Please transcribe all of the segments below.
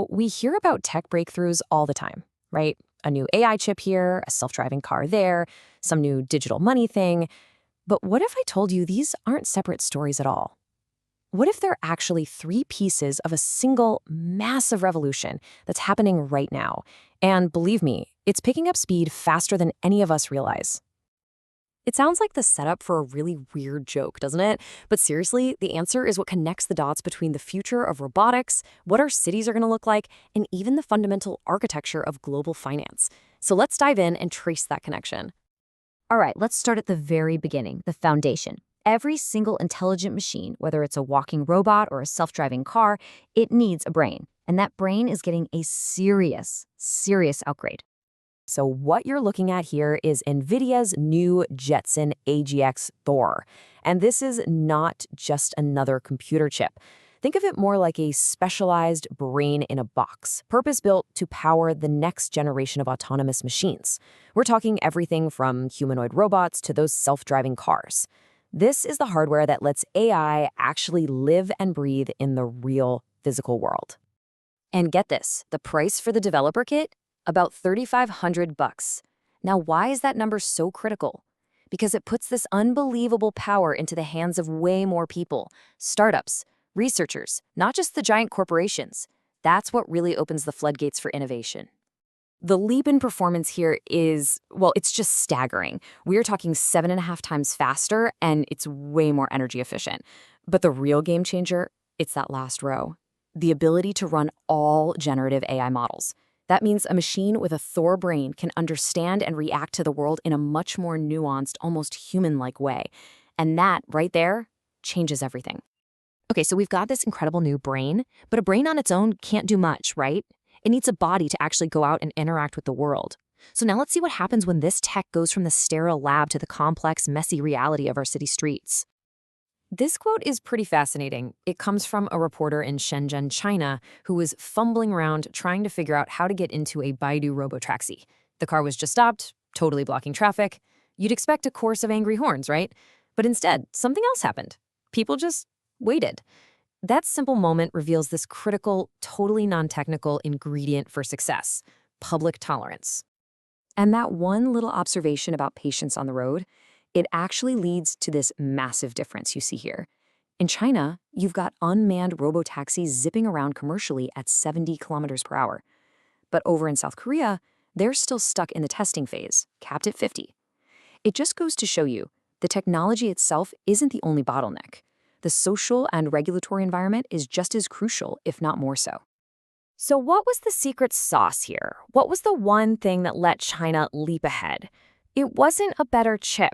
We hear about tech breakthroughs all the time, right? A new AI chip here, a self-driving car there, some new digital money thing. But what if I told you these aren't separate stories at all? What if they're actually three pieces of a single massive revolution that's happening right now? And believe me, it's picking up speed faster than any of us realize. It sounds like the setup for a really weird joke, doesn't it? But seriously, the answer is what connects the dots between the future of robotics, what our cities are going to look like, and even the fundamental architecture of global finance. So let's dive in and trace that connection. All right, let's start at the very beginning, the foundation. Every single intelligent machine, whether it's a walking robot or a self-driving car, it needs a brain. And that brain is getting a serious upgrade. So what you're looking at here is NVIDIA's new Jetson AGX Thor. And this is not just another computer chip. Think of it more like a specialized brain in a box, purpose-built to power the next generation of autonomous machines. We're talking everything from humanoid robots to those self-driving cars. This is the hardware that lets AI actually live and breathe in the real physical world. And get this, the price for the developer kit? About $3,500. Now, why is that number so critical? Because it puts this unbelievable power into the hands of way more people, startups, researchers, not just the giant corporations. That's what really opens the floodgates for innovation. The leap in performance here is, well, it's just staggering. We're talking 7.5 times faster, and it's way more energy efficient. But the real game changer, it's that last row. The ability to run all generative AI models. That means a machine with a Thor brain can understand and react to the world in a much more nuanced, almost human-like way. And that, right there, changes everything. Okay, so we've got this incredible new brain, but a brain on its own can't do much, right? It needs a body to actually go out and interact with the world. So now let's see what happens when this tech goes from the sterile lab to the complex, messy reality of our city streets. This quote is pretty fascinating. It comes from a reporter in Shenzhen, China, who was fumbling around trying to figure out how to get into a Baidu robotaxi. The car was just stopped, totally blocking traffic. You'd expect a chorus of angry horns, right? But instead, something else happened. People just waited. That simple moment reveals this critical, totally non-technical ingredient for success: public tolerance. And that one little observation about patience on the road, it actually leads to this massive difference you see here. In China, you've got unmanned robotaxis zipping around commercially at 70 kilometers per hour. But over in South Korea, they're still stuck in the testing phase, capped at 50. It just goes to show you, the technology itself isn't the only bottleneck. The social and regulatory environment is just as crucial, if not more so. So what was the secret sauce here? What was the one thing that let China leap ahead? It wasn't a better chip.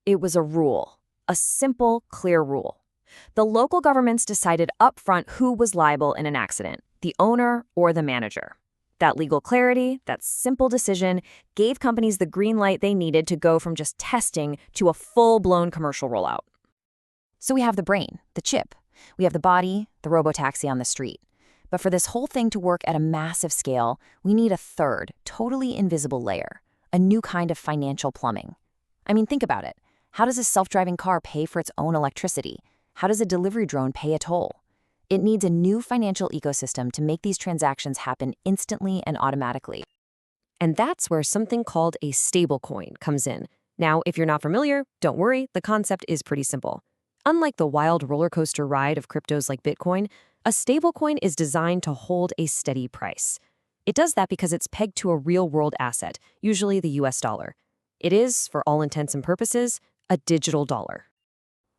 It was a rule, a simple, clear rule. The local governments decided upfront who was liable in an accident, the owner or the manager. That legal clarity, that simple decision, gave companies the green light they needed to go from just testing to a full-blown commercial rollout. So we have the brain, the chip. We have the body, the robotaxi on the street. But for this whole thing to work at a massive scale, we need a third, totally invisible layer, a new kind of financial plumbing. I mean, think about it. How does a self-driving car pay for its own electricity? How does a delivery drone pay a toll? It needs a new financial ecosystem to make these transactions happen instantly and automatically. And that's where something called a stablecoin comes in. Now, if you're not familiar, don't worry, the concept is pretty simple. Unlike the wild roller coaster ride of cryptos like Bitcoin, a stablecoin is designed to hold a steady price. It does that because it's pegged to a real-world asset, usually the US dollar. It is, for all intents and purposes, a digital dollar.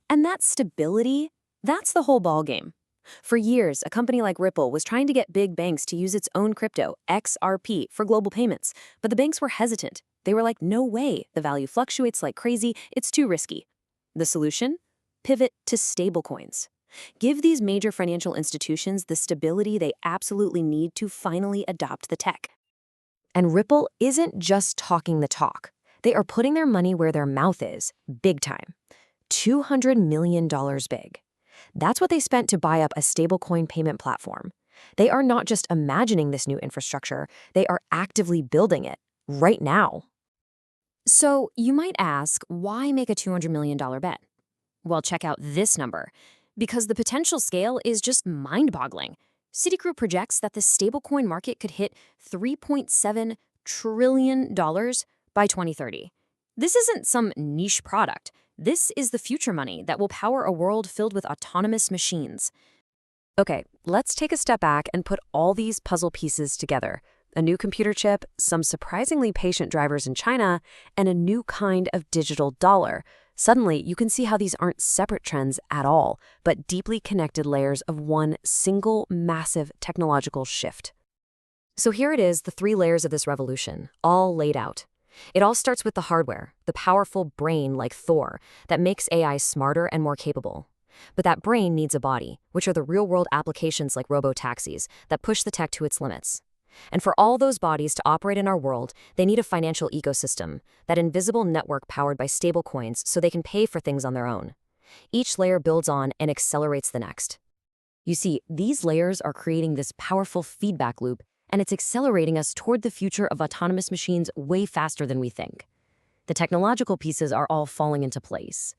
And that stability, that's the whole ballgame. For years, a company like Ripple was trying to get big banks to use its own crypto, XRP, for global payments. But the banks were hesitant. They were like, no way, the value fluctuates like crazy, it's too risky. The solution? Pivot to stablecoins. Give these major financial institutions the stability they absolutely need to finally adopt the tech. And Ripple isn't just talking the talk. They are putting their money where their mouth is, big time. $200 million big. That's what they spent to buy up a stablecoin payment platform. They are not just imagining this new infrastructure, they are actively building it, right now. So you might ask, why make a $200 million bet? Well, check out this number. Because the potential scale is just mind-boggling. Citigroup projects that the stablecoin market could hit $3.7 trillion by 2030. This isn't some niche product. This is the future money that will power a world filled with autonomous machines. Okay, let's take a step back and put all these puzzle pieces together. A new computer chip, some surprisingly patient drivers in China, and a new kind of digital dollar. Suddenly, you can see how these aren't separate trends at all, but deeply connected layers of one single massive technological shift. So here it is, the 3 layers of this revolution, all laid out. It all starts with the hardware, the powerful brain like Thor that makes AI smarter and more capable. But that brain needs a body, which are the real-world applications like robo-taxis that push the tech to its limits. And for all those bodies to operate in our world, they need a financial ecosystem, that invisible network powered by stablecoins so they can pay for things on their own. Each layer builds on and accelerates the next. You see, these layers are creating this powerful feedback loop, and it's accelerating us toward the future of autonomous machines way faster than we think. The technological pieces are all falling into place.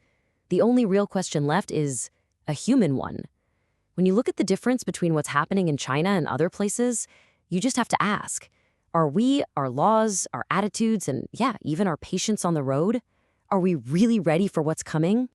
The only real question left is a human one. When you look at the difference between what's happening in China and other places, you just have to ask, are we, our laws, our attitudes, and even our patience on the road, are we really ready for what's coming?